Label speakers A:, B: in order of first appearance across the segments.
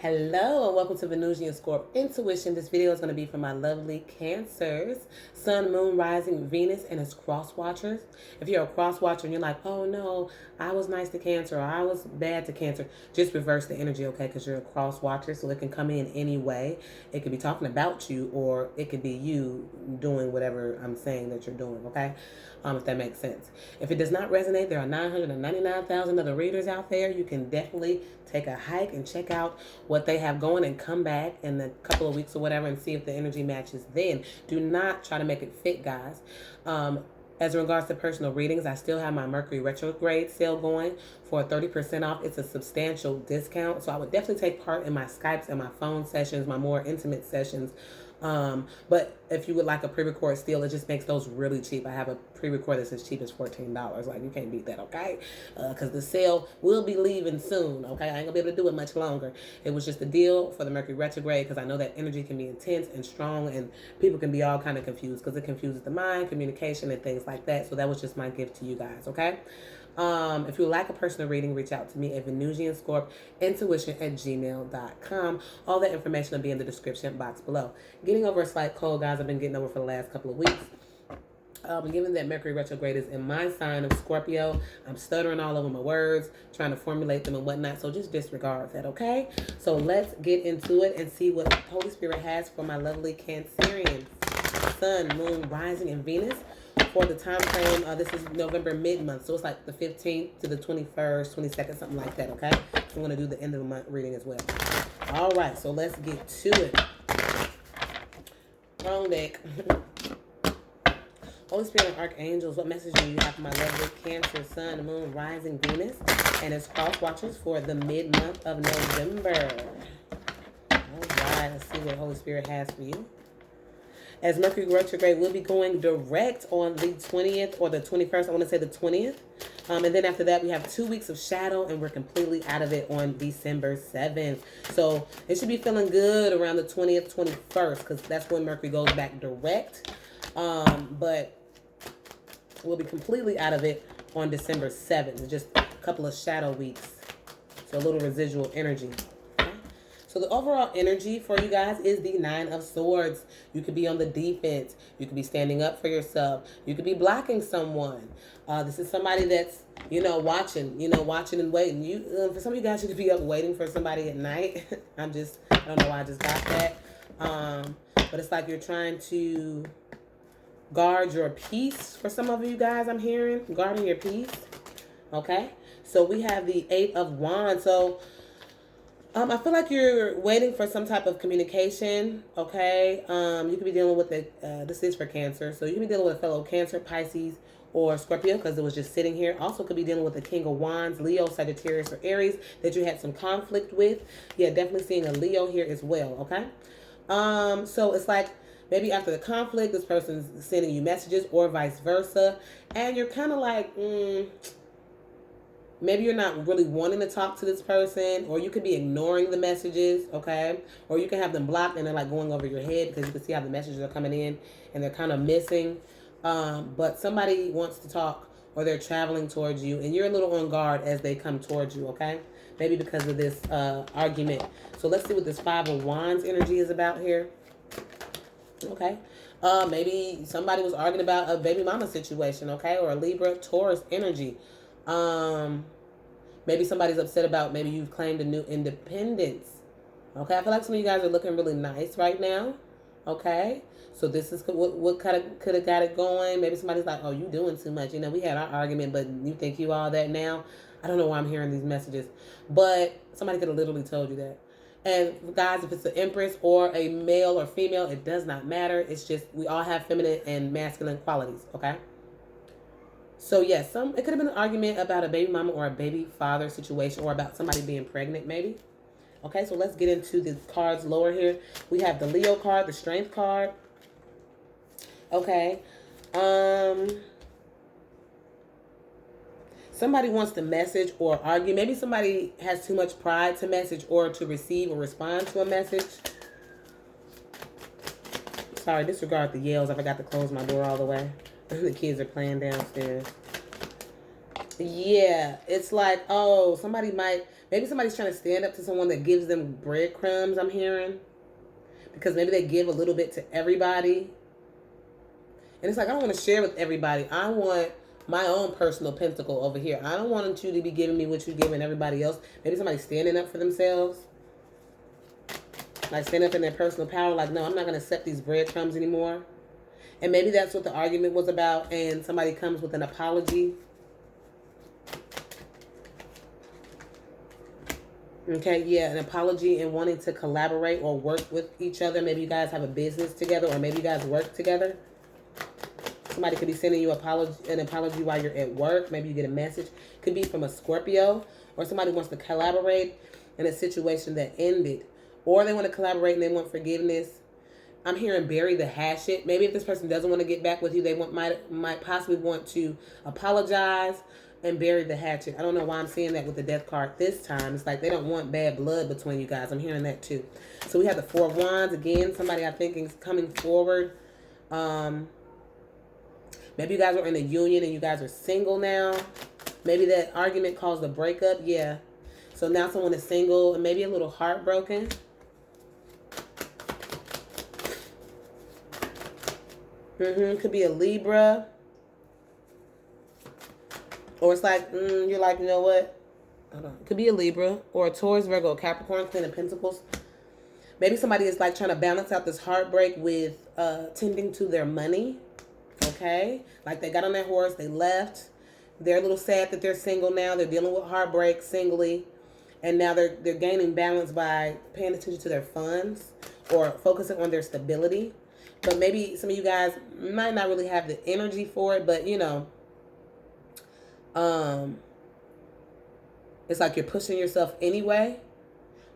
A: Hello and welcome to Venusianscorp Intuition. This video is going to be for my lovely Cancers, Sun, Moon, Rising, Venus, and its cross watchers. If you're a cross watcher and you're like, oh no, I was nice to Cancer or I was bad to Cancer, just reverse the energy, okay? Because you're a cross watcher, so it can come in any way. It could be talking about you, or it could be you doing whatever I'm saying that you're doing, okay? If that makes sense. If it does not resonate, there are 999,000 other readers out there. You can definitely take a hike and check out what they have going and come back in a couple of weeks or whatever and see if the energy matches then. Do not try to make it fit, guys. As in regards to personal readings, I still have my Mercury retrograde sale going for 30% off. It's a substantial discount. So I would definitely take part in my Skypes and my phone sessions, my more intimate sessions. But if you would like a pre-record still, it just makes those really cheap. I have a pre-record that's as cheap as $14. Like, you can't beat that, okay? Because the sale will be leaving soon, okay? I ain't gonna be able to do it much longer. It was just a deal for the Mercury retrograde because I know that energy can be intense and strong and people can be all kind of confused because it confuses the mind, communication, and things like that. So that was just my gift to you guys, okay? If you would like a personal reading, reach out to me at venusianscorpintuition@gmail.com. All that information will be in the description box below. Getting over a slight cold, guys. I've been getting over for the last couple of weeks. Given that Mercury retrograde is in my sign of Scorpio, I'm stuttering all over my words, trying to formulate them and whatnot. So just disregard that, okay? So let's get into it and see what Holy Spirit has for my lovely Cancerians. Sun, Moon, Rising, and Venus. For the time frame, this is November mid-month, so it's like the 15th to the 21st, 22nd, something like that, okay? So I'm going to do the end of the month reading as well. All right, so let's get to it. Wrong deck. Holy Spirit and Archangels, what message do you have for my lovely Cancer, Sun, Moon, Rising, Venus, and its cross watchers for the mid-month of November? All right, let's see what Holy Spirit has for you. As Mercury retrograde will be going direct on the 20th or the 21st. I want to say the 20th. And then after that, we have 2 weeks of shadow, and we're completely out of it on December 7th. So it should be feeling good around the 20th, 21st, because that's when Mercury goes back direct. But we'll be completely out of it on December 7th. Just a couple of shadow weeks. So a little residual energy. So the overall energy for you guys is the 9 of Swords. You could be on the defense. You could be standing up for yourself. You could be blocking someone. This is somebody that's, watching and waiting. For some of you guys, you could be up waiting for somebody at night. I don't know why I just got that. But it's like you're trying to guard your peace for some of you guys, I'm hearing. Guarding your peace. Okay? So we have the 8 of Wands. So I feel like you're waiting for some type of communication, okay? You could be dealing with this is for Cancer, so you could be dealing with a fellow Cancer, Pisces, or Scorpio, because it was just sitting here. Also could be dealing with the King of Wands, Leo, Sagittarius, or Aries that you had some conflict with. Yeah, definitely seeing a Leo here as well, okay? So it's like maybe after the conflict, this person's sending you messages or vice versa, and you're kind of like, maybe you're not really wanting to talk to this person, or you could be ignoring the messages, okay? Or you can have them blocked and they're like going over your head because you can see how the messages are coming in and they're kind of missing. But somebody wants to talk or they're traveling towards you and you're a little on guard as they come towards you, okay? Maybe because of this argument. So let's see what this 5 of Wands energy is about here. Okay. Maybe somebody was arguing about a baby mama situation, okay? Or a Libra, Taurus energy. Maybe somebody's upset about maybe you've claimed a new independence. Okay, I feel like some of you guys are looking really nice right now. Okay, so this is what kind of could have got it going. Maybe somebody's like, oh, you doing too much. We had our argument, but you think you all that now. I don't know why I'm hearing these messages, but somebody could have literally told you that. And guys, if it's an Empress or a male or female, it does not matter. It's just we all have feminine and masculine qualities, okay? So yes, it could have been an argument about a baby mama or a baby father situation, or about somebody being pregnant maybe. Okay, so let's get into the cards lower here. We have the Leo card, the Strength card. Okay. Somebody wants to message or argue. Maybe somebody has too much pride to message or to receive or respond to a message. Sorry, disregard the yells. I forgot to close my door all the way. The kids are playing downstairs. Yeah, it's like, oh, somebody might Maybe somebody's trying to stand up to someone that gives them breadcrumbs, I'm hearing. Because maybe they give a little bit to everybody. And it's like, I don't want to share with everybody. I want my own personal pentacle over here. I don't want you to be giving me what you're giving everybody else. Maybe somebody's standing up for themselves. Like standing up in their personal power. Like, no, I'm not going to accept these breadcrumbs anymore. And maybe that's what the argument was about. And somebody comes with an apology. Okay, yeah, an apology and wanting to collaborate or work with each other. Maybe you guys have a business together, or maybe you guys work together. Somebody could be sending you an apology while you're at work. Maybe you get a message. Could be from a Scorpio, or somebody wants to collaborate in a situation that ended. Or they want to collaborate and they want forgiveness. I'm hearing bury the hatchet. Maybe if this person doesn't want to get back with you, they might possibly want to apologize and bury the hatchet. I don't know why I'm seeing that with the death card this time. It's like they don't want bad blood between you guys. I'm hearing that too. So we have the Four of Wands. Again, somebody I think is coming forward. Maybe you guys are in a union and you guys are single now. Maybe that argument caused a breakup. Yeah. So now someone is single and maybe a little heartbroken. Could be a Libra. Or it's like, you're like, you know what? Hold on. Could be a Libra or a Taurus, Virgo, Capricorn, Queen of Pentacles. Maybe somebody is like trying to balance out this heartbreak with tending to their money. Okay? Like they got on their horse, they left. They're a little sad that they're single now. They're dealing with heartbreak singly. And now they're gaining balance by paying attention to their funds or focusing on their stability. But maybe some of you guys might not really have the energy for it, but you know, it's like you're pushing yourself anyway.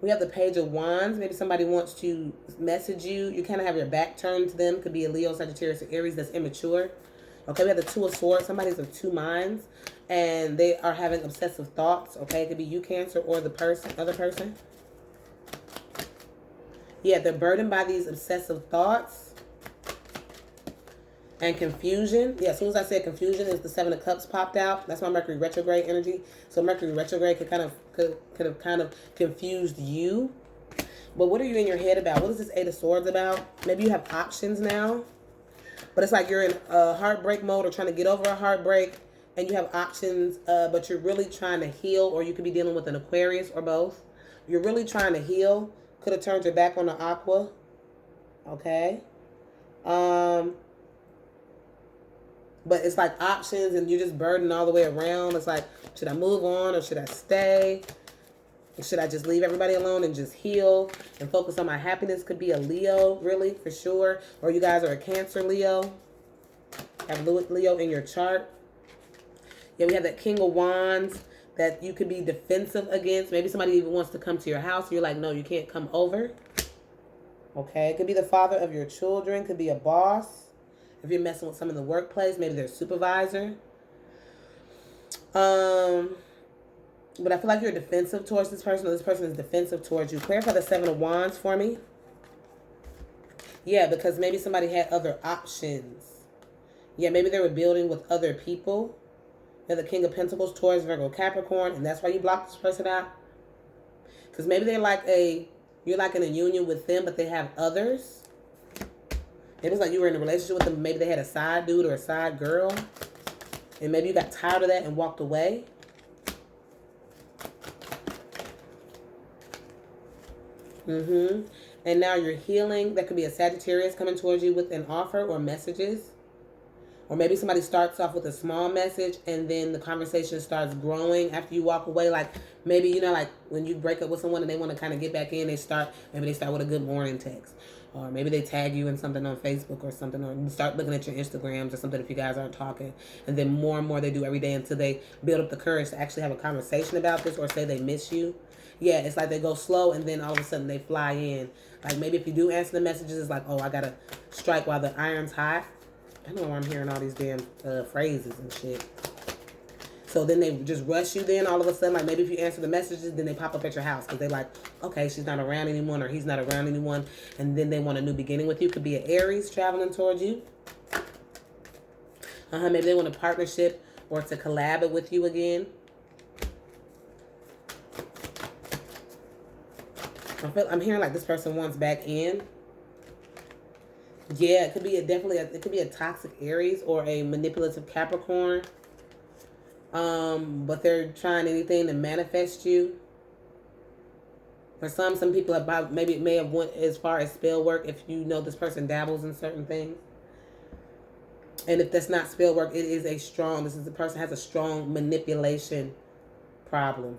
A: We have the Page of Wands. Maybe somebody wants to message you. You kind of have your back turned to them. Could be a Leo, Sagittarius, or Aries that's immature. Okay, we have the Two of Swords. Somebody's of two minds, and they are having obsessive thoughts. Okay, it could be you, Cancer, or the other person. Yeah, they're burdened by these obsessive thoughts. And confusion. Yeah, as soon as I said confusion, is the Seven of Cups popped out. That's my Mercury retrograde energy. So Mercury retrograde could have kind of confused you. But what are you in your head about? What is this Eight of Swords about? Maybe you have options now. But it's like you're in a heartbreak mode or trying to get over a heartbreak. And you have options, but you're really trying to heal. Or you could be dealing with an Aquarius or both. You're really trying to heal. Could have turned your back on the Aqua. Okay. But it's like options and you're just burdened all the way around. It's like, should I move on or should I stay? Or should I just leave everybody alone and just heal and focus on my happiness? Could be a Leo, really, for sure. Or you guys are a Cancer Leo. Have Leo in your chart. Yeah, we have that King of Wands that you could be defensive against. Maybe somebody even wants to come to your house. You're like, no, you can't come over. Okay, it could be the father of your children. Could be a boss. If you're messing with some in the workplace, maybe their supervisor. But I feel like you're defensive towards this person, or this person is defensive towards you. Clarify the Seven of Wands for me. Yeah, because maybe somebody had other options. Yeah, maybe they were building with other people. They're the King of Pentacles, Taurus, Virgo, Capricorn, and that's why you blocked this person out. Because maybe they're like you're like in a union with them, but they have others. It was like you were in a relationship with them. Maybe they had a side dude or a side girl. And maybe you got tired of that and walked away. And now you're healing. That could be a Sagittarius coming towards you with an offer or messages. Or maybe somebody starts off with a small message and then the conversation starts growing after you walk away. Like maybe, you know, like when you break up with someone and they want to kind of get back in, maybe they start with a good morning text. Or maybe they tag you in something on Facebook or something. Or you start looking at your Instagrams or something if you guys aren't talking. And then more and more they do every day until they build up the courage to actually have a conversation about this or say they miss you. Yeah, it's like they go slow and then all of a sudden they fly in. Like maybe if you do answer the messages, it's like, oh, I got to strike while the iron's hot. I don't know why I'm hearing all these damn phrases and shit. So then they just rush you then all of a sudden. Like maybe if you answer the messages, then they pop up at your house. Because they like, okay, she's not around anyone or he's not around anyone. And then they want a new beginning with you. Could be an Aries traveling towards you. Maybe they want a partnership or to collab with you again. I'm hearing like this person wants back in. Yeah, it could be it could be a toxic Aries or a manipulative Capricorn. But they're trying anything to manifest you. For some people about maybe it may have went as far as spell work if you know this person dabbles in certain things. And if that's not spell work, it is the person has a strong manipulation problem.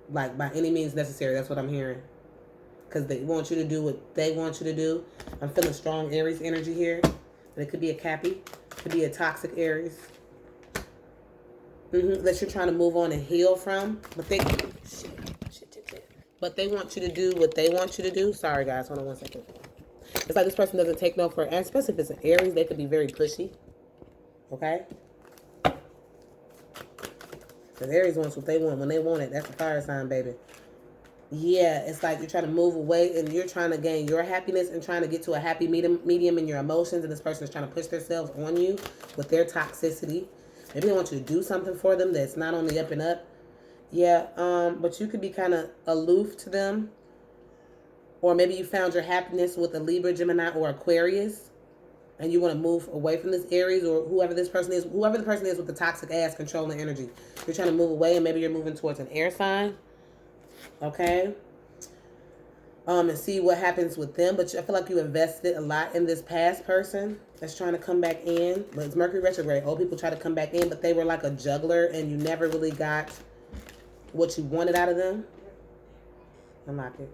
A: Like by any means necessary. That's what I'm hearing. Because they want you to do what they want you to do. I'm feeling strong Aries energy here. And it could be a Cappy. It could be a toxic Aries. That you're trying to move on and heal from. But they want you to do what they want you to do. Sorry guys, hold on one second. It's like this person doesn't take no for, and especially if it's an Aries, they could be very pushy. Okay? Because Aries wants what they want when they want it. That's a fire sign, baby. Yeah, it's like you're trying to move away and you're trying to gain your happiness and trying to get to a happy medium in your emotions, and this person is trying to push themselves on you with their toxicity. Maybe they want you to do something for them that's not on the up and up. Yeah, but you could be kind of aloof to them. Or maybe you found your happiness with a Libra, Gemini, or Aquarius, and you want to move away from this Aries or whoever this person is, whoever the person is with the toxic ass controlling energy. You're trying to move away, and maybe you're moving towards an air sign. Okay? And see what happens with them. But I feel like you invested a lot in this past person that's trying to come back in. But it's Mercury retrograde. Old people try to come back in, but they were like a juggler, and you never really got what you wanted out of them. Unlock it.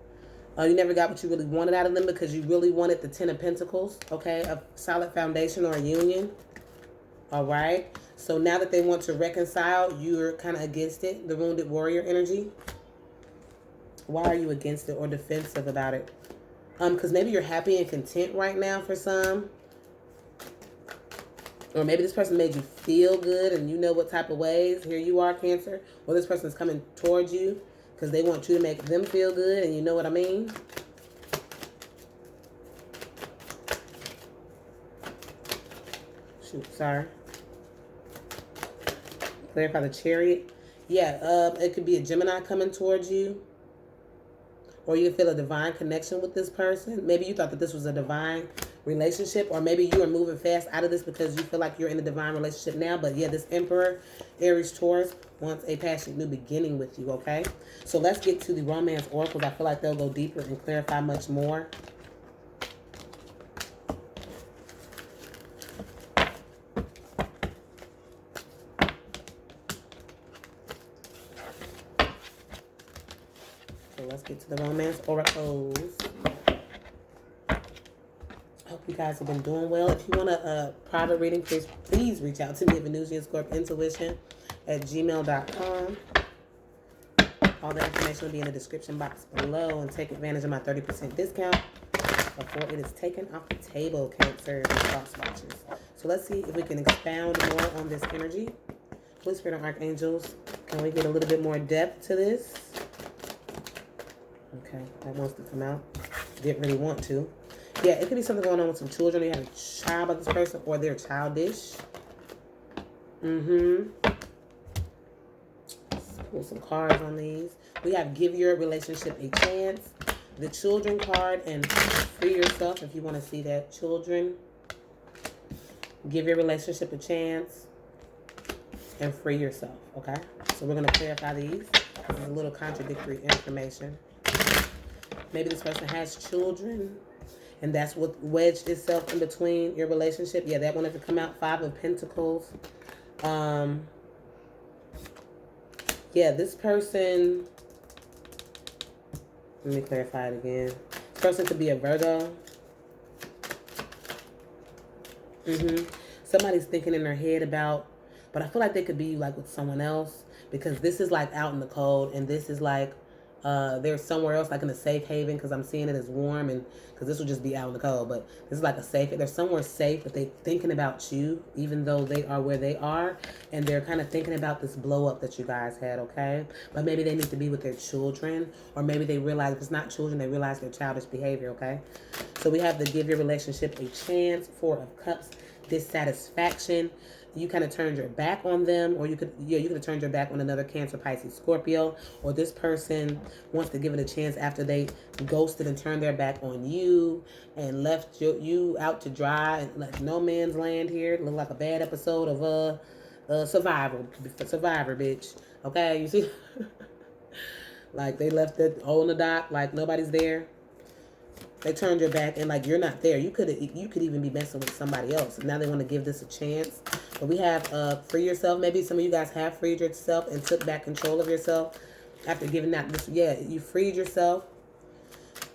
A: You never got what you really wanted out of them because you really wanted the 10 of Pentacles, okay? A solid foundation or a union, all right? So now that they want to reconcile, you're kind of against it, the wounded warrior energy. Why are you against it or defensive about it? Because maybe you're happy and content right now for some. Or maybe this person made you feel good and you know what type of ways. Here you are, Cancer. Or this person's coming towards you because they want you to make them feel good, and you know what I mean? Shoot, sorry. Clarify the Chariot. Yeah, it could be a Gemini coming towards you. Or you can feel a divine connection with this person. Maybe you thought that this was a divine relationship, or maybe you are moving fast out of this because you feel like you're in a divine relationship now. But yeah, this Emperor, Aries, Taurus wants a passionate new beginning with you, okay? So let's get to the romance oracles. I feel like they'll go deeper and clarify much more. So let's get to the romance oracles. Hope you guys have been doing well. If you want a private reading, please reach out to me at venusianscorpintuition@gmail.com. All the information will be in the description box below, and take advantage of my 30% discount before it is taken off the table, Cancer and cross watches. So let's see if we can expound more on this energy. Holy Spirit and Archangels, can we get a little bit more depth to this? Okay, that wants to come out. Didn't really want to. Yeah, it could be something going on with some children. You have a child by this person, or they're childish. Let's pull some cards on these. We have give your relationship a chance. The children card, and free yourself if you want to see that. Children, give your relationship a chance, and free yourself, okay? So we're going to clarify these. This is a little contradictory information. Maybe this person has children, and that's what wedged itself in between your relationship. Yeah, that wanted to come out. 5 of Pentacles. Yeah, this person... Let me clarify it again. This person could be a Virgo. Somebody's thinking in their head about... But I feel like they could be like with someone else. Because this is like out in the cold. And this is like... they're somewhere else, like in a safe haven, because I'm seeing it as warm, and because this will just be out in the cold, but this is like a safe, they're somewhere safe, but they're thinking about you, even though they are where they are, and they're kind of thinking about this blow up that you guys had, okay? But maybe they need to be with their children, or maybe they realize, if it's not children, they realize their childish behavior, okay? So we have the give your relationship a chance, 4 of Cups, dissatisfaction. you kind of turned your back on them, or you could have turned your back on another Cancer, Pisces, Scorpio, or this person wants to give it a chance after they ghosted and turned their back on you and left you out to dry and like no man's land here. It looked like a bad episode of Survivor, bitch. Okay, you see, like they left it all in the dock, like nobody's there. They turned your back and like you're not there. You could even be messing with somebody else. Now they want to give this a chance. But we have free yourself. Maybe some of you guys have freed yourself and took back control of yourself after giving that. You freed yourself.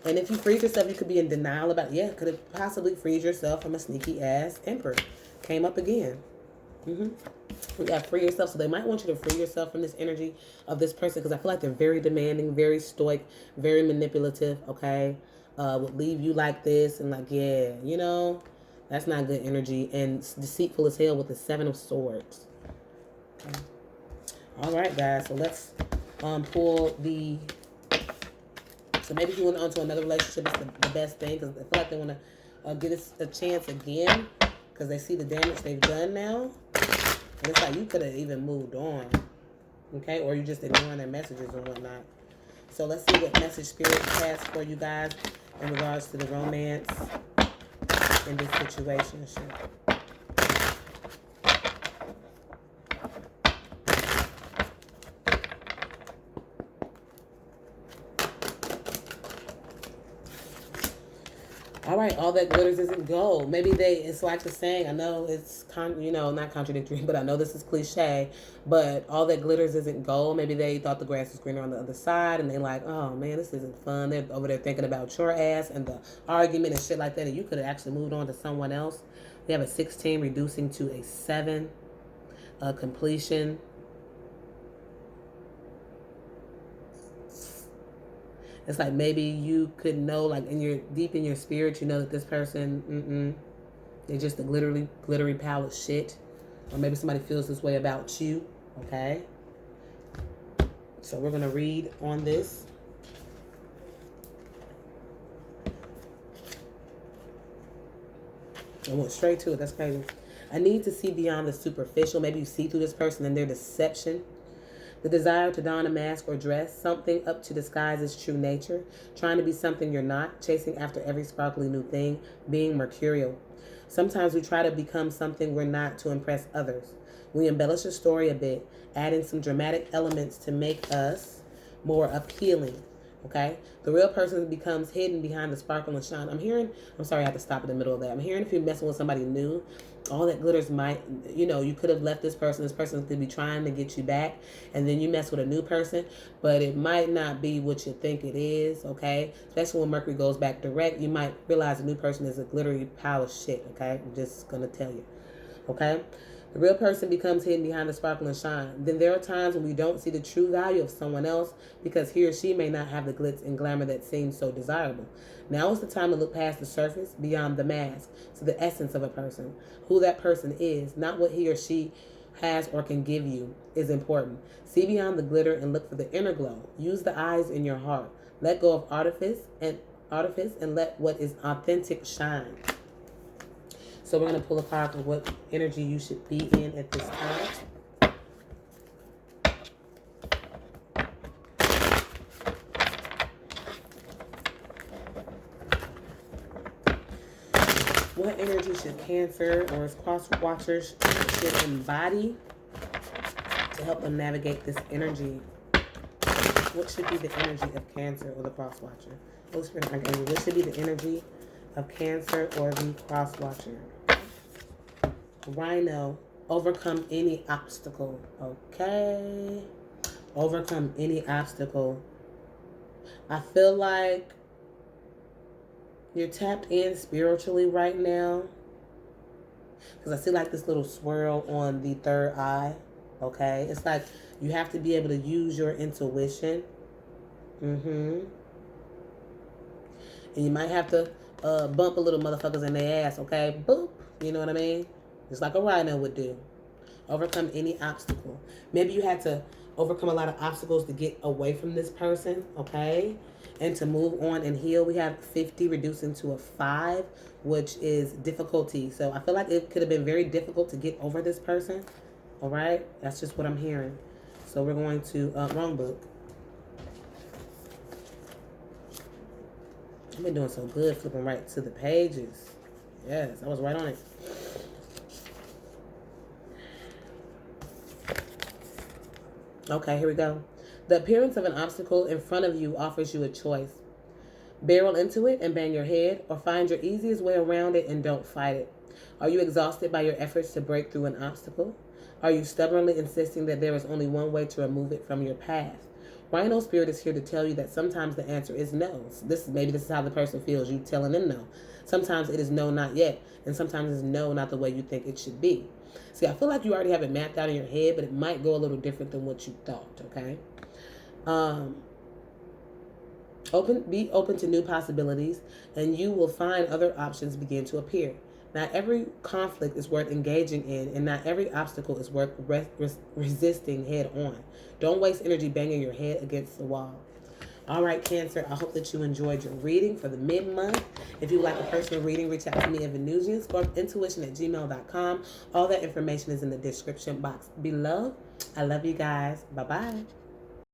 A: And if you freed yourself, you could be in denial about it. Could have possibly freed yourself from a sneaky ass emperor. Came up again. We got free yourself. So they might want you to free yourself from this energy of this person because I feel like they're very demanding, very stoic, very manipulative, okay? Would leave you like this and like, that's not good energy and deceitful as hell with the 7 of Swords. Okay. All right, guys. So let's pull the... So maybe if you went on to another relationship, it's the best thing because I feel like they want to give us a chance again because they see the damage they've done now. And it's like you could have even moved on, okay? Or you just ignoring their messages and whatnot. So let's see what message Spirit has for you guys in regards to the romance in this situation. All right, all that glitters isn't gold. Maybe it's like the saying, I know it's, not contradictory, but I know this is cliche, but all that glitters isn't gold. Maybe they thought the grass was greener on the other side, and they like, oh, man, this isn't fun. They're over there thinking about your ass and the argument and shit like that, and you could have actually moved on to someone else. We have a 16 reducing to a 7, completion. It's like maybe you could know, like deep in your spirit, you know that this person, they're just a glittery pile of shit. Or maybe somebody feels this way about you, okay? So we're going to read on this. I went straight to it. That's crazy. I need to see beyond the superficial. Maybe you see through this person and their deception. The desire to don a mask or dress something up to disguise its true nature, trying to be something you're not, chasing after every sparkly new thing, being mercurial. Sometimes we try to become something we're not to impress others. We embellish a story a bit, adding some dramatic elements to make us more appealing. Okay? The real person becomes hidden behind the sparkle and shine. I'm sorry I had to stop in the middle of that. I'm hearing if you're messing with somebody new, all that glitters might, you could have left this person could be trying to get you back, and then you mess with a new person, but it might not be what you think it is, okay? Especially when Mercury goes back direct, you might realize the new person is a glittery pile of shit, okay? I'm just gonna tell you, okay? The real person becomes hidden behind the sparkle and shine. Then there are times when we don't see the true value of someone else because he or she may not have the glitz and glamour that seems so desirable. Now is the time to look past the surface, beyond the mask, to the essence of a person. Who that person is, not what he or she has or can give you, is important. See beyond the glitter and look for the inner glow. Use the eyes in your heart. Let go of artifice and let what is authentic shine. So we're going to pull a card for what energy you should be in at this time. What energy should Cancer or its cross watchers should embody to help them navigate this energy? What should be the energy of Cancer or the cross watcher? What should be the energy of Cancer or the cross watcher? Rhino, overcome any obstacle. Okay. Overcome any obstacle. I feel like you're tapped in spiritually right now. Because I see like this little swirl on the third eye. Okay. It's like you have to be able to use your intuition. And you might have to bump a little motherfuckers in their ass. Okay. Boop. You know what I mean? Just like a rhino would do. Overcome any obstacle. Maybe you had to overcome a lot of obstacles to get away from this person, okay? and to move on and heal. We have 50 reducing to a 5, which is difficulty. So I feel like it could have been very difficult to get over this person. All right? That's just what I'm hearing. So we're going to, wrong book. I've been doing so good flipping right to the pages. Yes, I was right on it. Okay, here we go. The appearance of an obstacle in front of you offers you a choice. Barrel into it and bang your head, or find your easiest way around it and don't fight it. Are you exhausted by your efforts to break through an obstacle? Are you stubbornly insisting that there is only one way to remove it from your path? Rhino Spirit is here to tell you that sometimes the answer is no. Maybe this is how the person feels, you telling them no. Sometimes it is no, not yet. And sometimes it's no, not the way you think it should be. See, I feel like you already have it mapped out in your head, but it might go a little different than what you thought, okay? Be open to new possibilities, and you will find other options begin to appear. Not every conflict is worth engaging in, and not every obstacle is worth resisting head on. Don't waste energy banging your head against the wall. All right, Cancer, I hope that you enjoyed your reading for the mid-month. If you would like a personal reading, reach out to me at venusianscorpintuition@gmail.com. All that information is in the description box below. I love you guys. Bye-bye.